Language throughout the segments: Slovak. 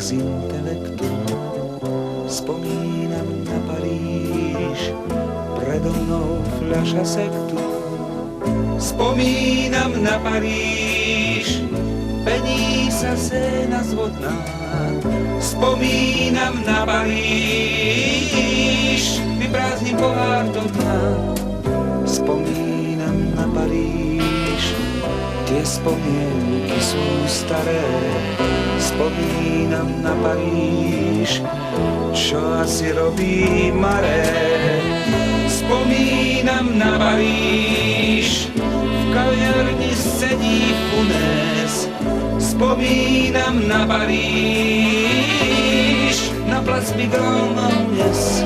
z intelektu. Spomínam na Paríž, predo mnou fľaša sektu. Spomínam na Paríž, pení sa Séna zvodná. Spomínam na Paríž, vyprázdnim pohár do dna. Spomínam na Paríž, tie spomienky sú staré. Spomínam na Paríž, čo asi robí Maré. Spomínam na Paríž, v kaviarni sedí Funés. Spomínam na Paríž, na plac Migron dnes.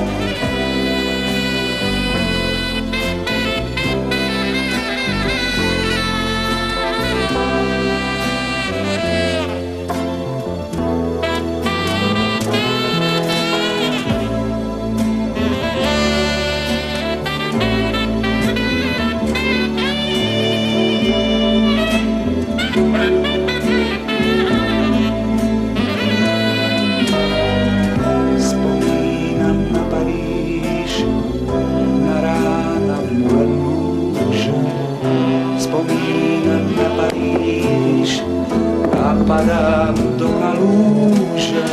Padám do kalúže,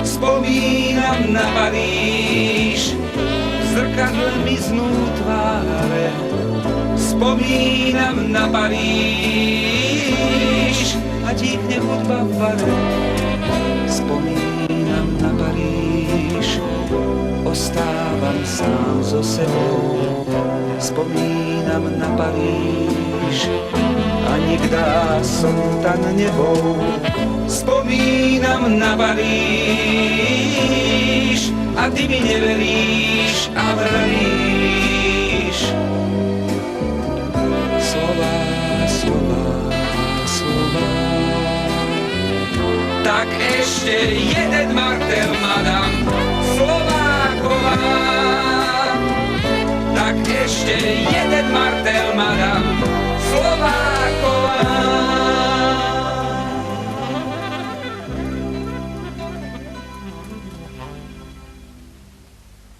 spomínam na Paríž, v zrkadle miznú tváre. Spomínam na Paríž a tíkne hudba v bare. Spomínam na Paríž, ostávam sám so sebou. Spomínam na Paríž, a nikdá som tam nebol. Spomínam na Paríž a ty mi neveríš a vravíš slova, slova, slova. Tak ešte jeden martel madam Slováková. Tak ešte jeden martel madam